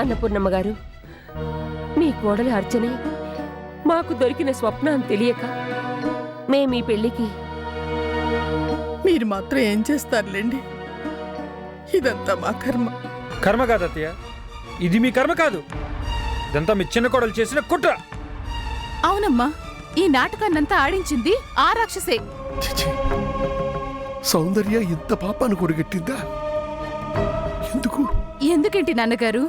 అన్నపూర్ణమ్మ గారు, మీ కోడలు అర్చనే మాకు దొరికిన స్వప్న అని తెలియక మేమీ పెళ్లికి. మీరు మాత్రం ఏం చేస్తారులేండి, ఇదంతా మా కర్మ. కర్మ కాదు అత్తయ్య, ఇది మీ కర్మ కాదు, ఇదంతా మీ చిన్న కోడలు చేసిన కుట్ర. అవునమ్మా, ఈ నాటకాన్నంతా ఆడించింది ఆ రాక్షసే. చిచి, సౌందర్య ఇంత పాపాను కొడిగట్టిందా? ఎందుకు? ఎందుకేంటి నాన్నగారు,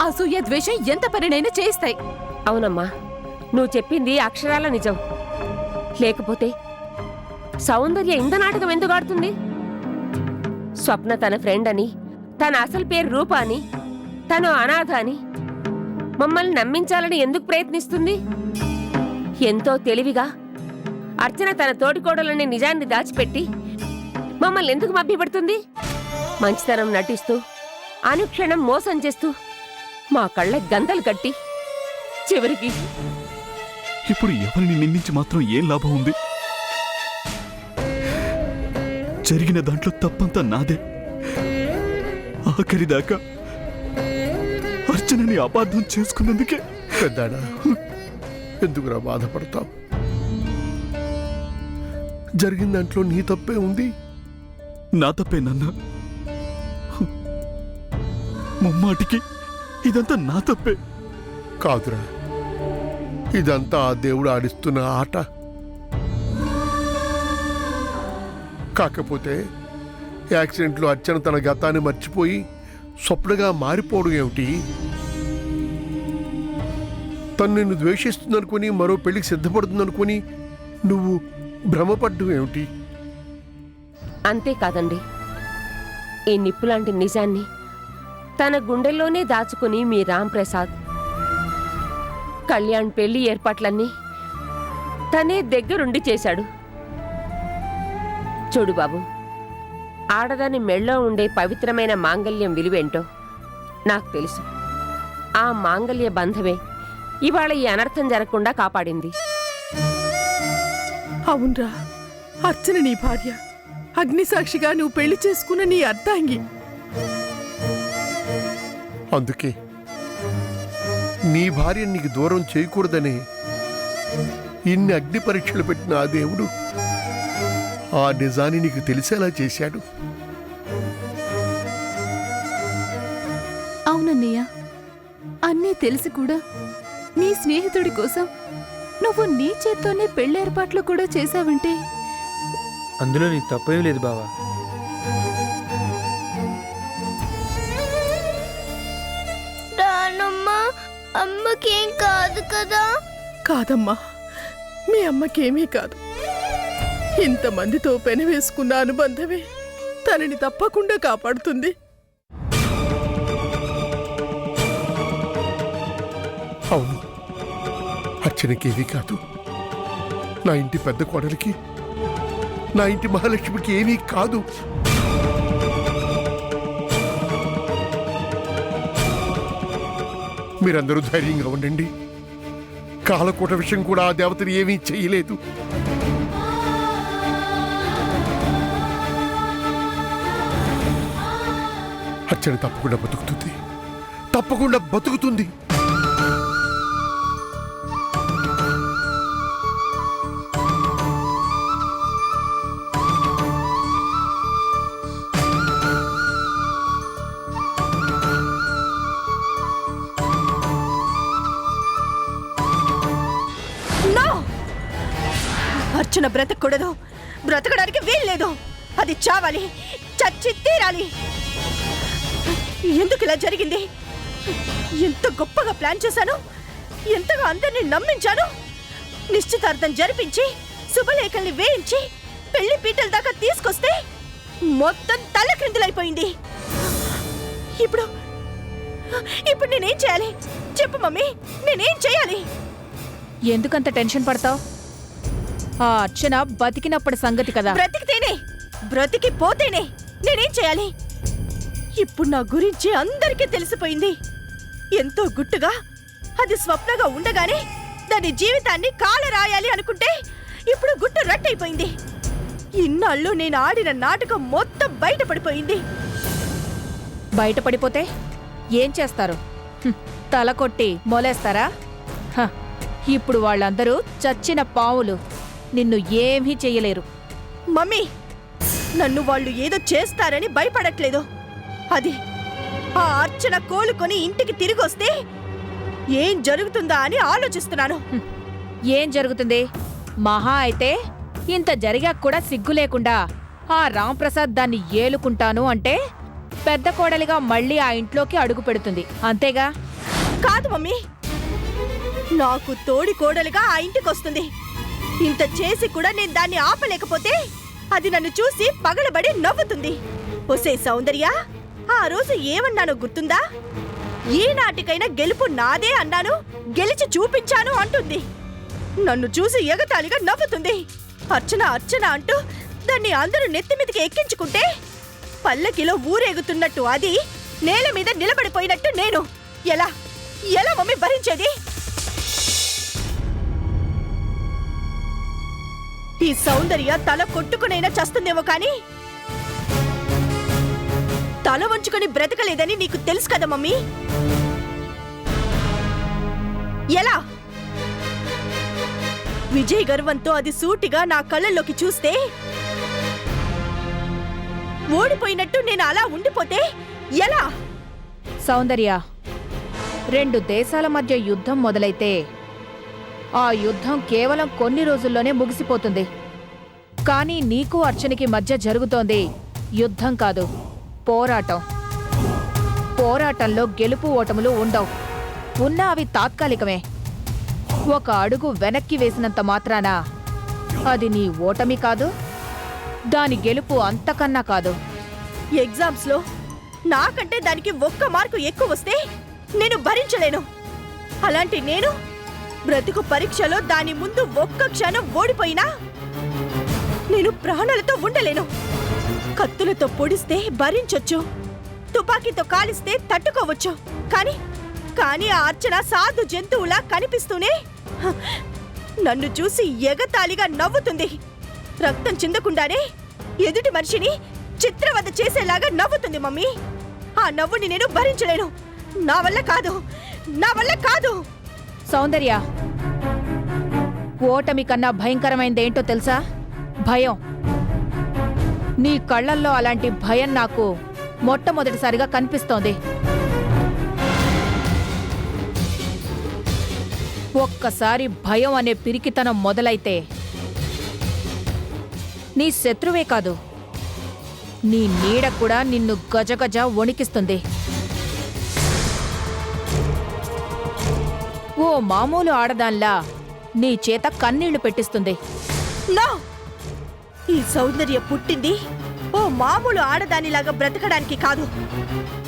అసూయ ద్వేషం ఎంత పనినైనా చేయిస్తాయి. అవునమ్మా, నువ్వు చెప్పింది అక్షరాల నిజం. లేకపోతే సౌందర్య ఇంత నాటకం ఎందుకు ఆడుతుంది? స్వప్న తన ఫ్రెండ్ అని, తన అసలు పేరు రూప అని, తను అనాథ అని మమ్మల్ని నమ్మించాలని ఎందుకు ప్రయత్నిస్తుంది? ఎంతో తెలివిగా అర్చన తన తోటికోడలనే నిజాన్ని దాచిపెట్టి మమ్మల్ని ఎందుకు మభ్యపెడుతుంది? మంచితనం నటిస్తూ అనుక్షణం మోసం చేస్తూ మా కళ్ళ గంతలు కట్టి చివరికి ఇప్పుడు ఎవరిని నిందించి మాత్రం ఏం లాభం ఉంది? జరిగిన దాంట్లో తప్పంతా నాదే. ఆఖరిదాకా అర్చనని అపార్థం చేసుకున్నందుకే. పెద్దాడా, ఎందుకురా బాధపడతావు? జరిగిన దాంట్లో నీ తప్పే ఉంది. నా తప్పే నాన్న, ముమ్మాటికి ఇదంతా నా తప్పే. కాదురా, ఇదంతా ఆ దేవుడు ఆడిస్తున్న ఆట. కాకపోతే యాక్సిడెంట్లో అర్చన తన గతాన్ని మర్చిపోయి స్వప్నగా మారిపోవడం ఏమిటి? తను నిన్ను ద్వేషిస్తుందనుకుని మరో పెళ్లికి సిద్ధపడుతుందనుకుని నువ్వు భ్రమపడ్డం ఏమిటి? అంతేకాదండి, ఈ నిప్పులాంటి నిజాన్ని తన గుండెల్లోనే దాచుకుని మీ రాంప్రసాద్ కళ్యాణ్ పెళ్లి ఏర్పాట్లన్నీ తనే దగ్గరుండి చేశాడు. చూడు బాబు, ఆడదాని మెళ్ళో ఉండే పవిత్రమైన మాంగల్యం విలువేంటో నాకు తెలుసు. ఆ మాంగల్య బంధమే ఇవాళ ఈ అనర్థం జరగకుండా కాపాడింది. అవునరా, అర్చన నీ భార్య, అగ్నిసాక్షిగా నువ్వు పెళ్లి చేసుకున్న నీ అర్ధాంగి. అందుకే నీ భార్య నీకు దూరం చేయకూడదనే ఇన్ని అగ్ని పరీక్షలు పెట్టిన ఆ దేవుడు ఆ నిజాన్ని నీకు తెలిసేలా చేశాడు. అవునన్నయ్య, అన్నీ తెలిసి కూడా నీ స్నేహితుడి కోసం నువ్వు నీ చేత్తోనే పెళ్లి ఏర్పాట్లు కూడా చేశావంటే అందులో నీ తప్పేం లేదు బావా. అమ్మకేం కాదు కదా? కాదమ్మా, మీ అమ్మకేమీ కాదు. ఇంతమందితో పెనవేసుకున్న అనుబంధమే తనని తప్పకుండా కాపాడుతుంది. అవును, అర్చనకేమీ కాదు. నా ఇంటి పెద్ద కోడలికి, నా ఇంటి మహాలక్ష్మికి ఏమీ కాదు. మీరందరూ ధైర్యంగా ఉండండి. కాలకూట విషయం కూడా ఆ దేవతని ఏమీ చేయలేదు. అర్చన తప్పకుండా బతుకుతుంది, తప్పకుండా బతుకుతుంది. అర్చన బ్రతకూడదు, బ్రతకడానికి వీల్లేదు. అది చావాలి, చచ్చి తీరాలి. ఎందుకు ఇలా జరిగింది? ఎంత గొప్పగా ప్లాన్ చేశాను, ఎంతగా అందరినీ నమ్మించాను. నిశ్చితార్థం జరిపించి శుభలేఖల్ని వేయించి పెళ్లి పీటల దాకా తీసుకొస్తే మొత్తం తలక్రిందులైపోయింది. ఇప్పుడు ఇప్పుడు నేనేం చేయాలి చెప్పు మమ్మీ, నేనేం చేయాలి? ఎందుకంత టెన్షన్ పడతావు? ఆ అర్చన బతికినప్పటి సంగతి కదా. బ్రతికితేనే, బ్రతికిపోతేనే నేనేం చేయాలి? ఇప్పుడు నా గురించి అందరికీ తెలిసిపోయింది. ఎంతో గుట్టుగా అది స్వప్నగా ఉండగానే దాని జీవితాన్ని కాల రాయాలి అనుకుంటే ఇప్పుడు గుట్టు రట్టయిపోయింది. ఇన్నాళ్ళు నేను ఆడిన నాటకం మొత్తం బయటపడిపోయింది. బయటపడిపోతే ఏం చేస్తారు? తల కొట్టి మొలేస్తారా? హ, ఇప్పుడు వాళ్ళందరూ చచ్చిన పావులు. నిన్ను ఏమీ చెయ్యలేరు. మమ్మీ, నన్ను వాళ్ళు ఏదో చేస్తారని భయపడట్లేదు. అది ఆ అర్చన కోలుకొని ఇంటికి తిరిగొస్తే ఏం జరుగుతుందా అని ఆలోచిస్తున్నాను. ఏం జరుగుతుంది? మహా అయితే ఇంత జరిగాక కూడా సిగ్గు లేకుండా ఆ రాంప్రసాద్ దాన్ని ఏలుకుంటాను అంటే పెద్ద కోడలిగా మళ్ళీ ఆ ఇంట్లోకి అడుగు పెడుతుంది, అంతేగా? కాదు మమ్మీ, నాకు తోడి కోడలుగా ఆ ఇంటికొస్తుంది. ఇంత చేసి కూడా నేను దాన్ని ఆపలేకపోతే అది నన్ను చూసి పగలబడి నవ్వుతుంది. ఒసే సౌందర్య, ఆ రోజు ఏమన్నానో గుర్తుందా? ఈనాటికైనా గెలుపు నాదే అన్నాను, గెలిచి చూపించాను అంటుంది. నన్ను చూసి ఎగతాళిగా నవ్వుతుంది. అర్చన అర్చన అంటూ దాన్ని అందరూ నెత్తిమీదకి ఎక్కించుకుంటే పల్లకిలో ఊరేగుతున్నట్టు అది నేల మీద నిలబడిపోయినట్టు నేను ఎలా ఎలా మమ్మీ భరించేది? ఈ సౌందర్య తల కొట్టుకునైనా చస్తుందేమో కానీ తల వంచుకొని బ్రతకలేదని నీకు తెలుసు కదా మమ్మీ. ఎలా? విజయ్ గర్వంతో అది సూటిగా నా కళ్ళల్లోకి చూస్తే ఓడిపోయినట్టు నేను అలా ఉండిపోతే ఎలా? సౌందర్య, 2 దేశాల మధ్య యుద్ధం మొదలైతే ఆ యుద్ధం కేవలం కొన్ని రోజుల్లోనే ముగిసిపోతుంది. కానీ నీకు అర్చనకి మధ్య జరుగుతోంది యుద్ధం కాదు, పోరాటం. పోరాటంలో గెలుపు ఓటములు ఉండవు. ఉన్నా అవి తాత్కాలికమే. ఒక అడుగు వెనక్కి వేసినంత మాత్రాన అది నీ ఓటమి కాదు, దాని గెలుపు అంతకన్నా కాదు. ఎగ్జామ్స్ లో నాకంటే దానికి 1 మార్కు ఎక్కువ వస్తే నేను భరించలేను. అలాంటి నేను బ్రతుకు పరీక్షలో దాని ముందు 1 క్షణం ఓడిపోయినా నేను ప్రాణాలతో ఉండలేను. కత్తులతో పొడిస్తే భరించొచ్చు, తుపాకీతో కాలిస్తే తట్టుకోవచ్చు. కానీ ఆ అర్చన సాధు జంతువులా కనిపిస్తూనే నన్ను చూసి ఎగతాళిగా నవ్వుతుంది. రక్తం చిందకుండానే ఎదుటి మనిషిని చిత్రవద చేసేలాగా నవ్వుతుంది మమ్మీ. ఆ నవ్వుని నేను భరించలేను. నా వల్ల కాదు. సౌందర్య, ఓటమి కన్నా భయంకరమైందేంటో తెలుసా? భయం. నీ కళ్ళల్లో అలాంటి భయం నాకు మొట్టమొదటిసారిగా కనిపిస్తోంది. ఒక్కసారి భయం అనే పిరికితనం మొదలైతే నీ శత్రువే కాదు, నీ నీడ కూడా నిన్ను గజగజ వణికిస్తుంది. ఓ మామూలు ఆడదాన్లా నీ చేత కన్నీళ్లు పెట్టిస్తుంది. నా ఈ సౌందర్య పుట్టింది ఓ మామూలు ఆడదానిలాగా బ్రతకడానికి కాదు,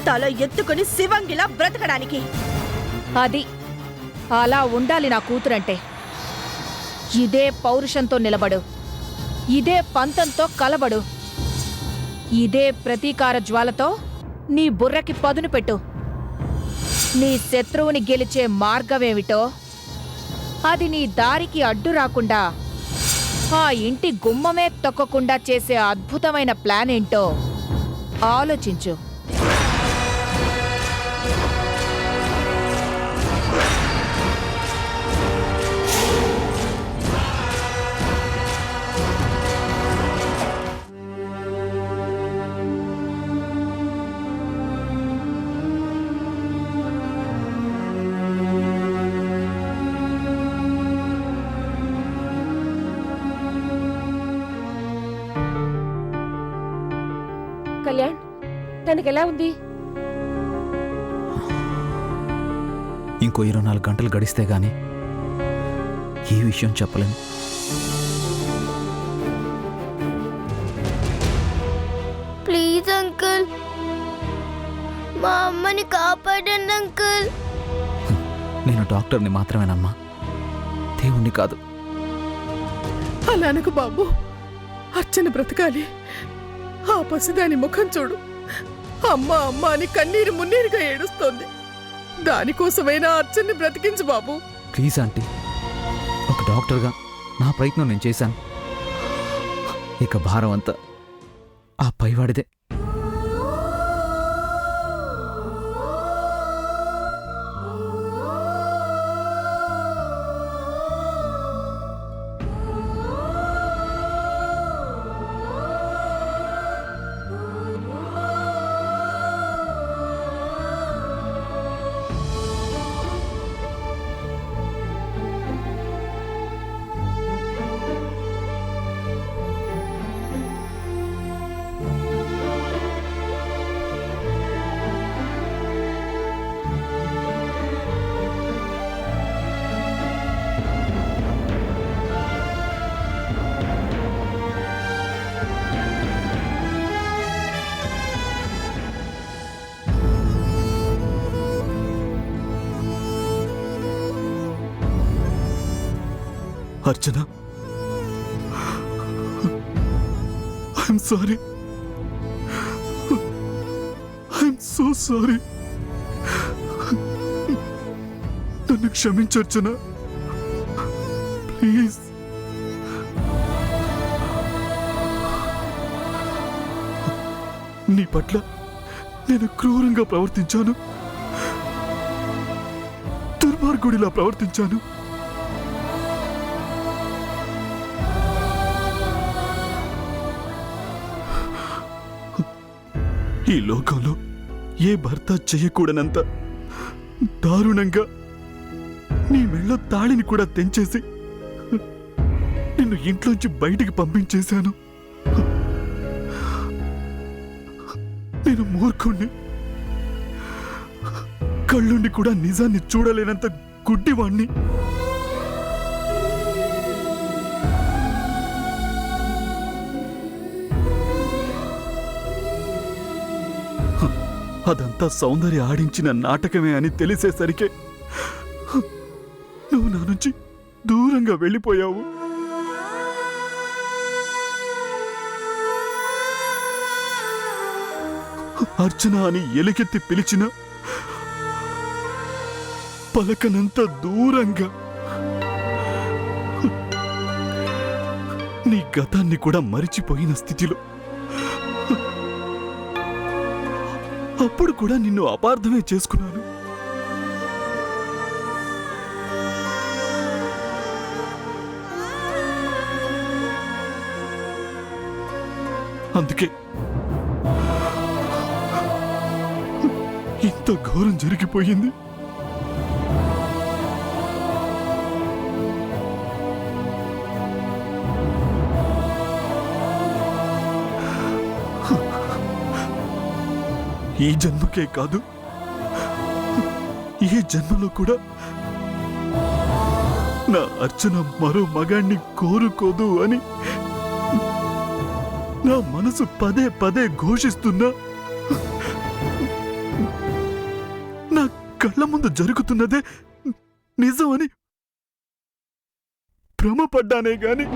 తల ఎత్తుకొని శివంగిలా బ్రతకడానికి. అది అలా ఉండాలి నా కూతురంటే. ఇదే పౌరుషంతో నిలబడు, ఇదే పంతంతో కలబడు, ఇదే ప్రతీకార జ్వాలతో నీ బుర్రకి పదును పెట్టు. నీ శత్రువుని గెలిచే మార్గమేమిటో, అది నీ దారికి అడ్డు రాకుండా, ఆ ఇంటి గుమ్మమే తొక్కకుండా చేసే అద్భుతమైన ప్లాన్ ఏంటో ఆలోచించు. కళ్యాణ్, తనకెలా ఉంది? ఇంకో 24 గంటలు గడిస్తే గాని ఈ విషయం చెప్పలేను. ప్లీజ్ అంకుల్, మా అమ్మని కాపాడండి అంకుల్. నేను డాక్టర్ని మాత్రమేనమ్మా, దేవుణ్ణి కాదు. అలా అనకు బాబు. అర్చన బ్రతకాలి. ఆ పసిదాని ముఖం చూడు, అమ్మ అమ్మ అని కన్నీరు మున్నీరుగా ఏడుస్తోంది. దానికోసమైనా అర్చన్ని బ్రతికించు బాబు. ప్లీజ్ ఆంటీ, ఒక డాక్టర్గా నా ప్రయత్నం నేను చేశాను. ఇక భారం అంతా ఆ పైవాడిదే. Archana, I'm sorry, I'm so sorry. నన్ను క్షమించు అర్చన, ప్లీజ్. నీ పట్ల నేను క్రూరంగా ప్రవర్తించాను, దుర్మార్గుడిలా ప్రవర్తించాను. ఈ లోకంలో ఏ భర్త చేయకూడనంత దారుణంగా నీ మెళ్ళో తాళిని కూడా తెంచేసి నిన్ను ఇంట్లోంచి బయటికి పంపించేశాను. నేను మూర్ఖుణ్ణి, కళ్ళుండి కూడా నిజాన్ని చూడలేనంత గుడ్డివాణ్ణి. అదంతా సౌందర్య ఆడించిన నాటకమే అని తెలిసేసరికే నువ్వు నా నుంచి దూరంగా వెళ్ళిపోయావు. అర్చన అని ఎలుగెత్తి పిలిచిన పలకనంత దూరంగా నీ గతాన్ని కూడా మరిచిపోయిన స్థితిలో అప్పుడు కూడా నిన్ను అపార్థమే చేసుకున్నాను. అందుకే ఇంత ఘోరం జరిగిపోయింది. ఈ జన్మకే కాదు, ఈ జన్మలో కూడా నా అర్చన మరో మగాణ్ణి కోరుకోదు అని నా మనసు పదే పదే ఘోషిస్తున్నా నా కళ్ళ ముందు జరుగుతున్నదే నిజమని భ్రమపడ్డానే గాని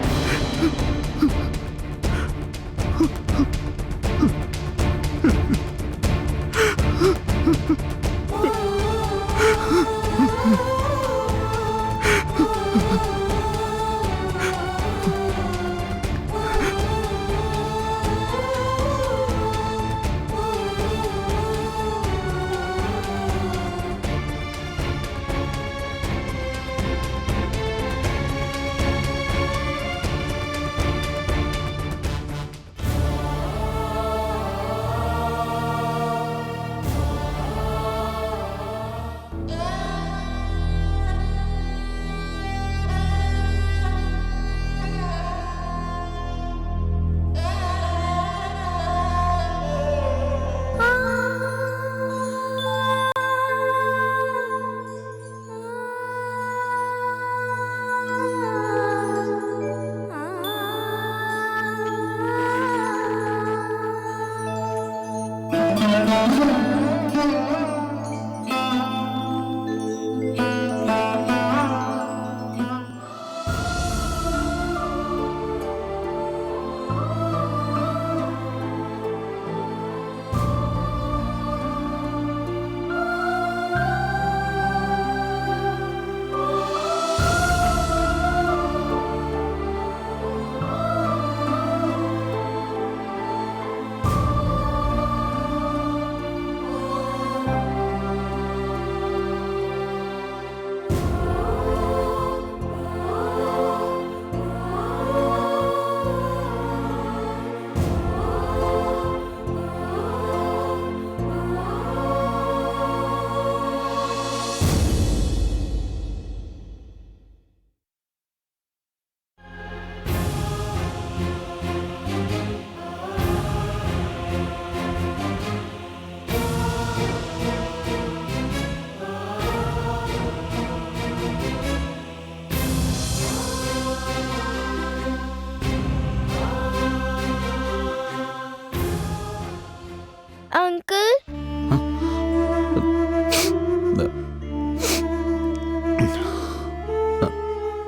అంకుల్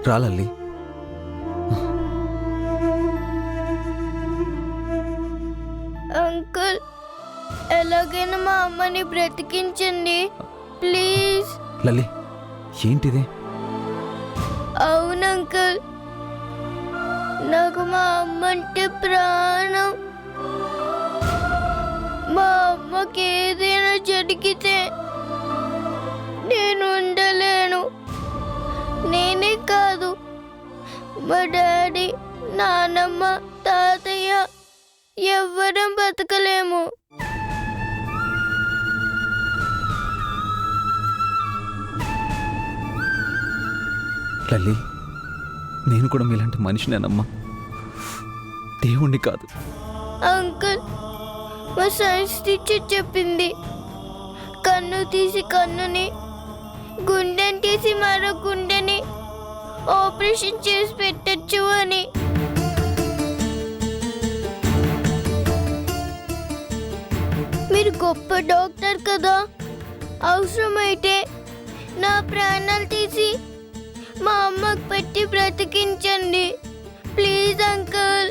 రాలల్లి, అమ్మని బ్రతికించండి ప్లీజ్. లల్లి ఏంటిది? అవును అంకుల్, నాకు మా అమ్మ అంటే ప్రాణం. మా అమ్మకి ఏదైనా జరిగితే నేను ఉండలేను. నేనే కాదు, మా డాడీ, నానమ్మ, తాతయ్య ఎవ్వరం బతకలేము. లల్లి నేను కూడా మీలాంటి మనిషినేనమ్మా, దేవుణ్ణి కాదు. అంకుల్, మా సైన్స్ టీచర్ చెప్పింది కన్ను తీసి కన్నుని, గుండెని తీసి మరో గుండెని ఆపరేషన్ చేసి పెట్టచ్చు అని. మీరు గొప్ప డాక్టర్ కదా, అవసరమైతే నా ప్రాణాలు తీసి మా అమ్మకు పెట్టి బ్రతికించండి ప్లీజ్ అంకుల్.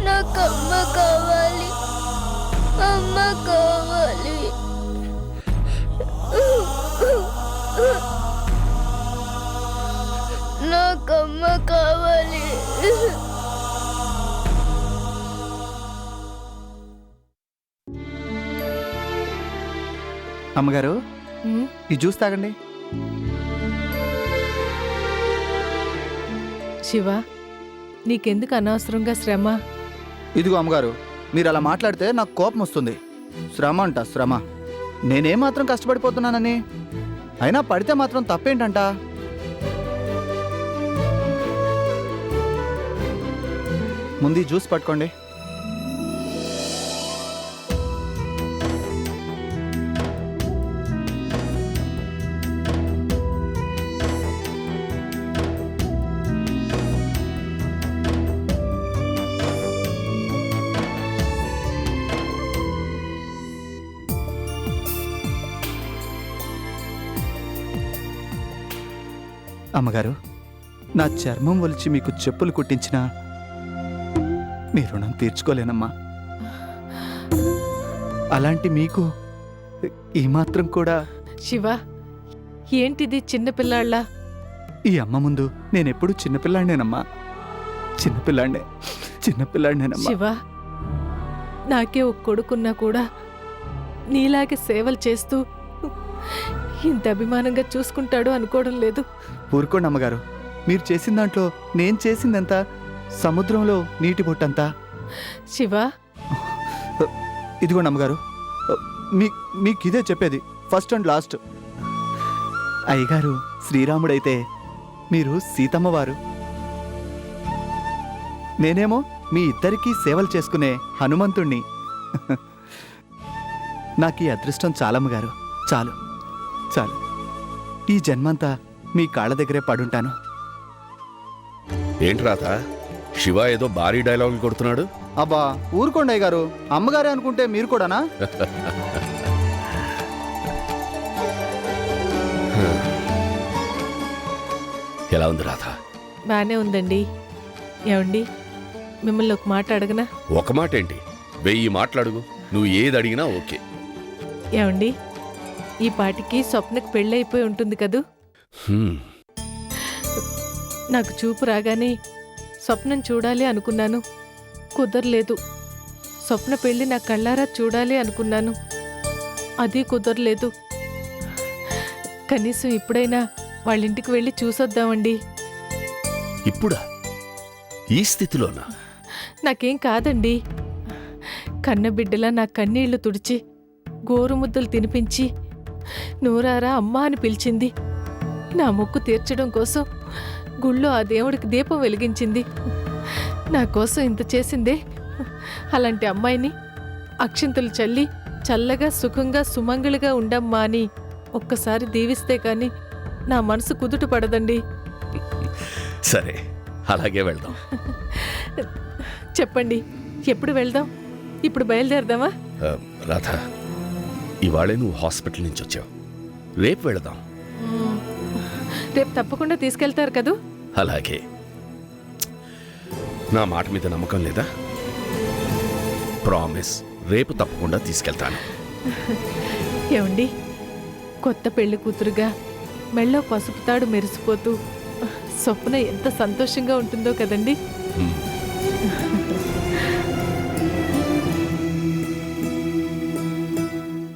నాకు అమ్మ కావాలి, అమ్మ కావాలి. నాకు అమ్మ కావాలి. అమ్మగారు, ఈ జ్యూస్ తాగండి. శివ, నీకెందుకు అనవసరంగా శ్రమ? ఇదిగో అమ్మగారు, మీరు అలా మాట్లాడితే నాకు కోపం వస్తుంది. శ్రమ అంట శ్రమ. నేనేమాత్రం కష్టపడిపోతున్నానని? అయినా పడితే మాత్రం తప్పేంటంట? ముందు జ్యూస్ పట్టుకోండి. అమ్మగారు, నా చర్మం ఒలిచి మీకు చెప్పులు కుట్టించినా మీ రుణం తీర్చుకోలేనమ్మా. అలాంటి మీకు ఈ మాత్రం కూడా. శివ, ఏంటిది చిన్నపిల్లాళ్ళ? ఈ అమ్మ ముందు నేనెప్పుడు చిన్నపిల్లాడినేనమ్మా, చిన్నపిల్లాడినేనమ్మా. శివ, నాకే ఒక కొడుకున్నా కూడా నీలాగే సేవలు చేస్తూ ఇంత అభిమానంగా చూసుకుంటాడు అనుకోవడం లేదు. ఊరుకోండి అమ్మగారు, మీరు చేసిన దాంట్లో నేను చేసిందంతా సముద్రంలో నీటి బొట్టంతా. శివ, ఇదిగోండి అమ్మగారు, మీకు ఇదే చెప్పేది ఫస్ట్ అండ్ లాస్ట్. అయ్యగారు శ్రీరాముడైతే మీరు సీతమ్మవారు, నేనేమో మీ ఇద్దరికీ సేవలు చేసుకునే హనుమంతుణ్ణి. నాకు ఈ అదృష్టం చాలమ్మగారు, చాలు చాలు. ఈ జన్మంతా మీ కాళ్ళ దగ్గరే పడుంటాను. ఏంటి రాత, శివ ఏదో భారీ డైలాగులు కొడుతున్నాడు? అబ్బా ఊరుకోండి అయ్యగారు, అమ్మగారే అనుకుంటే మీరు కూడానా? ఎలా ఉంది రాత? బానే ఉందండి. ఏమండి, మిమ్మల్ని ఒక మాట అడగనా? ఒక మాట ఏంటి, 1000 మాట్లాడుగు. నువ్వు ఏది అడిగినా ఓకే. ఏమండి, ఈ పాటికి స్వప్నకు పెళ్ళైపోయి ఉంటుంది కదూ? నాకు చూపు రాగానే స్వప్నం చూడాలి అనుకున్నాను, కుదరలేదు. స్వప్న పెళ్ళి నా కళ్ళారా చూడాలి అనుకున్నాను, అది కుదరలేదు. కనీసం ఇప్పుడైనా వాళ్ళింటికి వెళ్ళి చూసొద్దామండి. ఇప్పుడా? ఈ స్థితిలోనా? నాకేం కాదండి, కన్నబిడ్డలా నా కన్నీళ్లు తుడిచి గోరుముద్దలు తినిపించి నూరారా అమ్మా అని పిలిచింది. నా మొక్కు తీర్చడం కోసం గుళ్ళో ఆ దేవుడికి దీపం వెలిగించింది. నా కోసం ఇంత చేసిందే. అలాంటి అమ్మాయిని అక్షింతలు చల్లి చల్లగా సుఖంగా సుమంగళిగా ఉండమ్మా అని ఒక్కసారి దీవిస్తే కాని నా మనసు కుదుట పడదండి. సరే, అలాగే వెళ్దాం. చెప్పండి, ఎప్పుడు వెళ్దాం? ఇప్పుడు బయలుదేరదామా? రాధ, ఇవాళే నువ్వు హాస్పిటల్ నుంచి వచ్చావు, రేపు వెళదాం. రేపు తప్పకుండా తీసుకెళ్తారు కదూ? అలాగే. నా మాట మీద నమ్మకం లేదా? ప్రామిస్, రేపు తప్పకుండా తీసుకెళ్తాను. ఏమండి, కొత్త పెళ్లి కూతురుగా మెళ్ళో పసుపు తాడు మెరిసిపోతూ స్వప్న ఎంత సంతోషంగా ఉంటుందో కదండి.